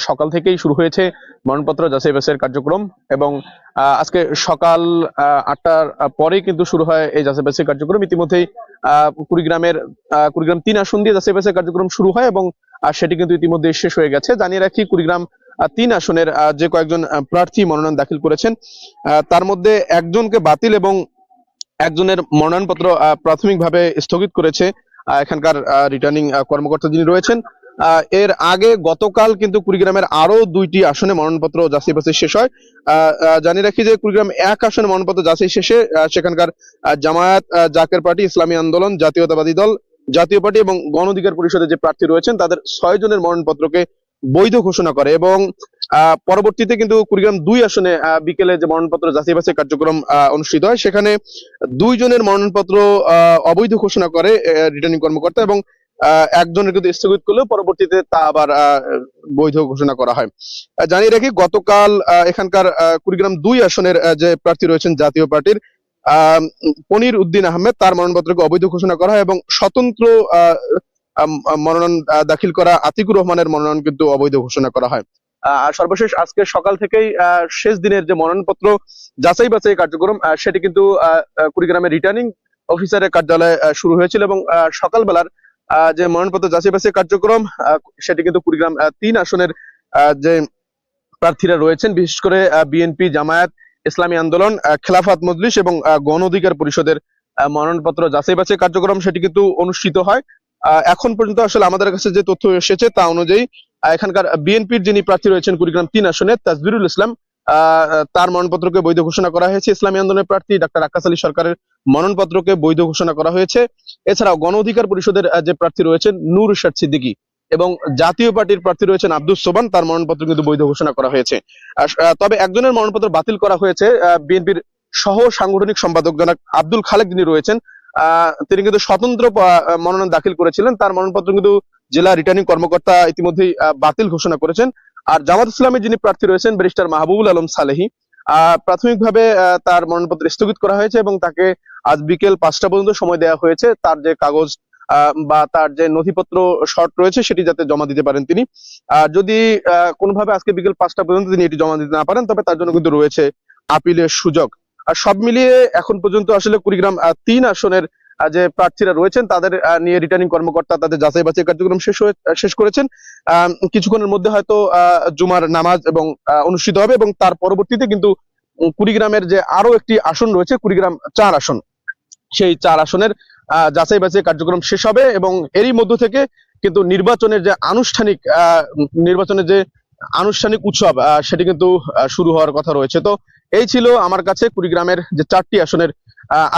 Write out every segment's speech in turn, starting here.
সকাল থেকেই শুরু হয়েছে মনোনয়নপত্র যাচাই বাছাইয়ের কার্যক্রম এবং আজকে সকাল ৮টার পরেই কিন্তু শুরু হয় এই যাচাই বাছাই কার্যক্রম। ইতিমধ্যেই কুড়িগ্রাম ৩ আসন দিয়ে যাচাই বাছাই কার্যক্রম শুরু হয় এবং সেটি কিন্তু ইতিমধ্যে শেষ হয়ে গেছে। জানিয়ে রাখি, কুড়িগ্রাম ৩ আসনের যে কয়েকজন প্রার্থী মনোনয়ন দাখিল করেছেন তার মধ্যে একজনকে বাতিল এবং একজনের মনোনয়নপত্র প্রাথমিকভাবে স্থগিত করেছে এখানকার রিটার্নিং কর্মকর্তা যিনি রয়েছেন। এর আগে গতকাল কিন্তু কুড়িগ্রামের আরো ২টি আসনে মনোনয়নপত্র যাচাই বাছাই শেষ হয়। জানিয়ে রাখি যে কুড়িগ্রাম ১ আসনে মনোনয়নপত্র যাচাই শেষে সেখানকার জামায়াত, জাকের পার্টি, ইসলামী আন্দোলন, জাতীয়তাবাদী দল, জাতীয় পার্টি এবং গণ অধিকার পরিষদের যে প্রার্থী রয়েছেন তাদের ৬ জনের মনোনয়নপত্রকে বৈধ ঘোষণা করে এবং পরবর্তীতে কিন্তু কুড়িগ্রাম ২ আসনে বিকেলে যে মনোনয়নপত্র যাচাই বাছাই কার্যক্রম অনুষ্ঠিত হয় সেখানে ২ জনের মনোনয়নপত্র অবৈধ ঘোষণা করে রিটার্নিং কর্মকর্তা এবং একজনের কিন্তু স্থগিত করলেও পরবর্তীতে তা আবার বৈধ ঘোষণা করা হয়। জানিয়ে রাখি, গতকাল এখানকার কুড়িগ্রাম ২ আসনের যে প্রার্থী রয়েছেন জাতীয় পার্টির পনির উদ্দিন আহমেদ, তার মনোনয়নপত্রকে অবৈধ ঘোষণা করা হয় এবং স্বতন্ত্র মনোনয়ন দাখিল করা আতিকুর রহমানের মনোনয়ন কিন্তু অবৈধ ঘোষণা করা হয়। সর্বশেষ আজকে সকাল থেকেই শেষ দিনের যে মনোনয়নপত্র যাচাই বাছাই কার্যক্রম সেটি কিন্তু কুড়িগ্রামের রিটার্নিং অফিসারের কার্যালয়ে শুরু হয়েছিল এবং সকালবেলার যে মনোনয়নপত্র যাচাই বাছাই কার্যক্রম সেটি কিন্তু কুড়িগ্রাম ৩ আসনের যে প্রার্থীরা রয়েছেন, বিশেষ করে বিএনপি, জামায়াত, ইসলামী আন্দোলন, খেলাফত মজলিস এবং গণ অধিকার পরিষদের মনোনয়নপত্র যাচাই বাছাই কার্যক্রম সেটি কিন্তু অনুষ্ঠিত হয়। এখন পর্যন্ত আসলে আমাদের কাছে যে তথ্য এসেছে তা অনুযায়ী এখানকার বিএনপির যিনি প্রার্থী রয়েছেন কুড়িগ্রাম ৩ আসনে তাজবিরুল ইসলাম, তার মনোনয়নপত্রকে বৈধ ঘোষণা করা হয়েছে। ইসলামী আন্দোলনের প্রার্থী ডাক্তার আক্কাস আলী সরকারের মনোনয়নপত্রকে বৈধ ঘোষণা করা হয়েছে। এছাড়াও গণ অধিকার পরিষদের যে প্রার্থী রয়েছেন নূর ইরশাদ সিদ্দিকী এবং জাতীয় পার্টির প্রার্থী রয়েছেন আব্দুস সোবান, তার মনোনয়নপত্র কিন্তু বৈধ ঘোষণা করা হয়েছে। তবে একজনের মনোনয়নপত্র বাতিল করা হয়েছে। বিএনপির সহ সাংগঠনিক সম্পাদক জনাব আব্দুল খালেক যিনি রয়েছেন তিনি কিন্তু স্বতন্ত্র মনোনয়ন দাখিল করেছিলেন, তার মনোনয়নপত্র কিন্তু জেলা রিটার্নিং কর্মকর্তা ইতিমধ্যেই বাতিল ঘোষণা করেছেন। আর জামাত ইসলামের যিনি প্রার্থী রয়েছেন ব্যারিস্টার মাহবুবুল আলম সালেহী, প্রাথমিকভাবে তার মনোনয়নপত্র স্থগিত করা হয়েছে এবং তাকে আজ বিকেল ৫টা পর্যন্ত সময় দেওয়া হয়েছে তার যে কাগজ বা তার যে নথিপত্র শর্ট রয়েছে সেটি যাতে জমা দিতে পারেন তিনি। যদি কোনোভাবে আজকে বিকেল ৫টা পর্যন্ত তিনি এটি জমা দিতে না পারেন তবে তার জন্য কিন্তু রয়েছে আপিলের সুযোগ। আর সব মিলিয়ে এখন পর্যন্ত আসলে কুড়িগ্রাম ৩ আসনের যে প্রার্থীরা রয়েছেন তাদের নিয়ে রিটার্নিং কর্মকর্তা তাদের যাচাই বাছাই কার্যক্রম শেষ করেছেন। কিছুক্ষণের মধ্যে হয়তো জুমার নামাজ এবং অনুষ্ঠিত হবে এবং তার পরবর্তীতে কিন্তু কুড়িগ্রামের যে আরো একটি আসন রয়েছে কুড়িগ্রাম ৪ আসন, সেই ৪ আসনের যাচাই বাছাই কার্যক্রম শেষ হবে এবং এরই মধ্য থেকে কিন্তু নির্বাচনের যে আনুষ্ঠানিক উৎসব সেটি কিন্তু শুরু হওয়ার কথা রয়েছে। তো এই ছিল আমার কাছে কুড়িগ্রামের যে ৪টি আসনের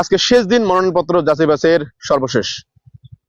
আজকে শেষ দিন মনোনয়নপত্র যাচাই বাছাইয়ের সর্বশেষ।